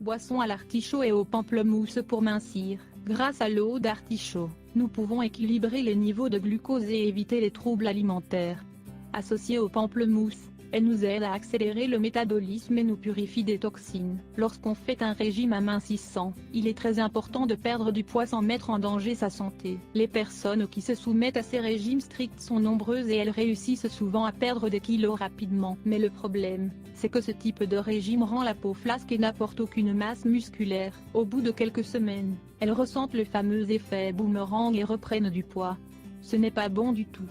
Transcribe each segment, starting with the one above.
Boisson à l'artichaut et au pamplemousse pour mincir. Grâce à l'eau d'artichaut, nous pouvons équilibrer les niveaux de glucose et éviter les troubles alimentaires. Associée au pamplemousse, elle nous aide à accélérer le métabolisme et nous purifie des toxines. Lorsqu'on fait un régime amincissant, il est très important de perdre du poids sans mettre en danger sa santé. Les personnes qui se soumettent à ces régimes stricts sont nombreuses et elles réussissent souvent à perdre des kilos rapidement. Mais le problème, c'est que ce type de régime rend la peau flasque et n'apporte aucune masse musculaire. Au bout de quelques semaines, elles ressentent le fameux effet boomerang et reprennent du poids. Ce n'est pas bon du tout.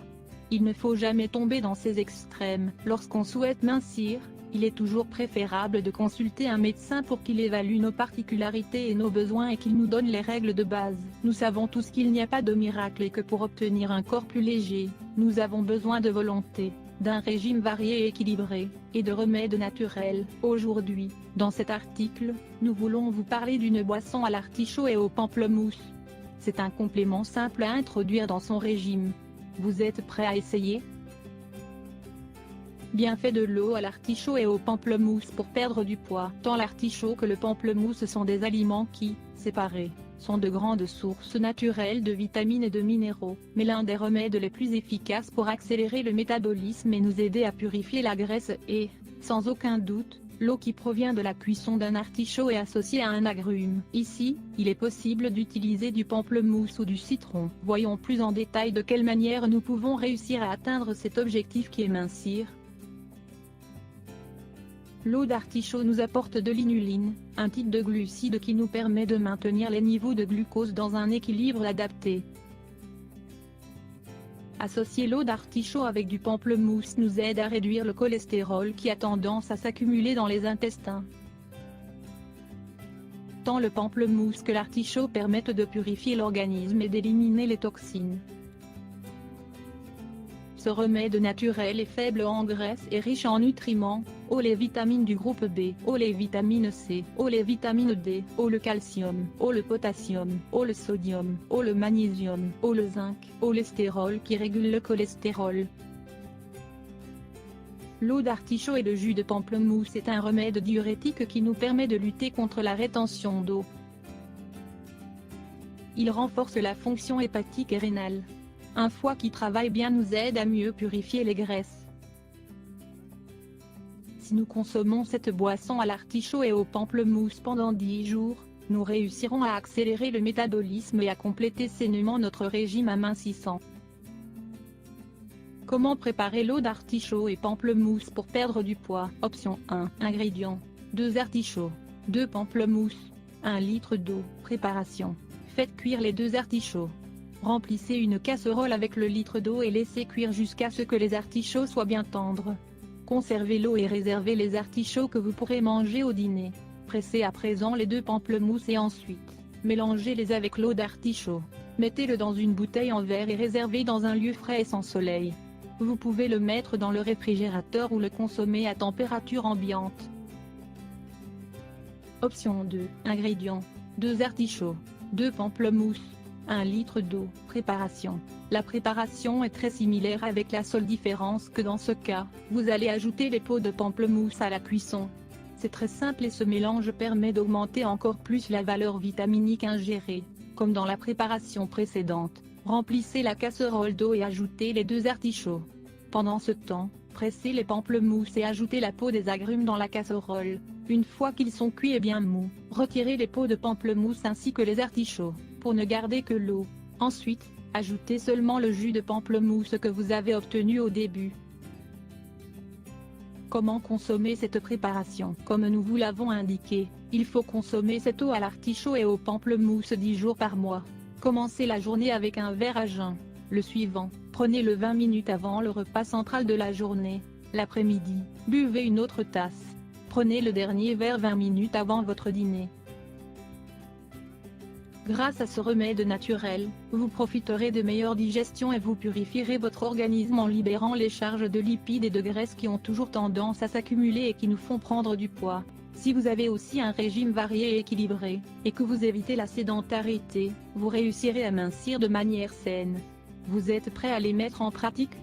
Il ne faut jamais tomber dans ces extrêmes. Lorsqu'on souhaite mincir, il est toujours préférable de consulter un médecin pour qu'il évalue nos particularités et nos besoins et qu'il nous donne les règles de base. Nous savons tous qu'il n'y a pas de miracle et que pour obtenir un corps plus léger, nous avons besoin de volonté, d'un régime varié et équilibré, et de remèdes naturels. Aujourd'hui, dans cet article, nous voulons vous parler d'une boisson à l'artichaut et au pamplemousse. C'est un complément simple à introduire dans son régime. Vous êtes prêt à essayer? Bienfait de l'eau à l'artichaut et au pamplemousse pour perdre du poids. Tant l'artichaut que le pamplemousse sont des aliments qui, séparés, sont de grandes sources naturelles de vitamines et de minéraux, mais l'un des remèdes les plus efficaces pour accélérer le métabolisme et nous aider à purifier la graisse est, sans aucun doute, l'eau qui provient de la cuisson d'un artichaut est associée à un agrume. Ici, il est possible d'utiliser du pamplemousse ou du citron. Voyons plus en détail de quelle manière nous pouvons réussir à atteindre cet objectif qui est mincir. L'eau d'artichaut nous apporte de l'inuline, un type de glucide qui nous permet de maintenir les niveaux de glucose dans un équilibre adapté. Associer l'eau d'artichaut avec du pamplemousse nous aide à réduire le cholestérol qui a tendance à s'accumuler dans les intestins. Tant le pamplemousse que l'artichaut permettent de purifier l'organisme et d'éliminer les toxines. Ce remède naturel est faible en graisse et riche en nutriments, haut les vitamines du groupe B, haut les vitamines C, haut les vitamines D, haut le calcium, haut le potassium, haut le sodium, haut le magnésium, haut le zinc, haut le stérol qui régule le cholestérol. L'eau d'artichaut et le jus de pamplemousse est un remède diurétique qui nous permet de lutter contre la rétention d'eau. Il renforce la fonction hépatique et rénale. Un foie qui travaille bien nous aide à mieux purifier les graisses. Si nous consommons cette boisson à l'artichaut et au pamplemousse pendant 10 jours, nous réussirons à accélérer le métabolisme et à compléter sainement notre régime amincissant. Comment préparer l'eau d'artichaut et pamplemousse pour perdre du poids? Option 1. Ingrédients: 2 artichauts, 2 pamplemousses, 1 litre d'eau. Préparation: faites cuire les 2 artichauts. Remplissez une casserole avec le litre d'eau et laissez cuire jusqu'à ce que les artichauts soient bien tendres. Conservez l'eau et réservez les artichauts que vous pourrez manger au dîner. Pressez à présent les 2 pamplemousses et ensuite, mélangez-les avec l'eau d'artichaut. Mettez-le dans une bouteille en verre et réservez dans un lieu frais et sans soleil. Vous pouvez le mettre dans le réfrigérateur ou le consommer à température ambiante. Option 2. Ingrédients: 2 artichauts, 2 pamplemousses, 1 litre d'eau. Préparation: la préparation est très similaire avec la seule différence que dans ce cas, vous allez ajouter les peaux de pamplemousse à la cuisson. C'est très simple et ce mélange permet d'augmenter encore plus la valeur vitaminique ingérée. Comme dans la préparation précédente, remplissez la casserole d'eau et ajoutez les 2 artichauts. Pendant ce temps, pressez les pamplemousses et ajoutez la peau des agrumes dans la casserole. Une fois qu'ils sont cuits et bien mous, retirez les peaux de pamplemousse ainsi que les artichauts, pour ne garder que l'eau. Ensuite, ajoutez seulement le jus de pamplemousse que vous avez obtenu au début. Comment consommer cette préparation? Comme nous vous l'avons indiqué, il faut consommer cette eau à l'artichaut et au pamplemousse 10 jours par mois. Commencez la journée avec un verre à jeun. Le suivant, prenez-le 20 minutes avant le repas central de la journée. L'après-midi, buvez une autre tasse. Prenez le dernier verre 20 minutes avant votre dîner. Grâce à ce remède naturel, vous profiterez de meilleure digestion et vous purifierez votre organisme en libérant les charges de lipides et de graisses qui ont toujours tendance à s'accumuler et qui nous font prendre du poids. Si vous avez aussi un régime varié et équilibré, et que vous évitez la sédentarité, vous réussirez à mincir de manière saine. Vous êtes prêt à les mettre en pratique?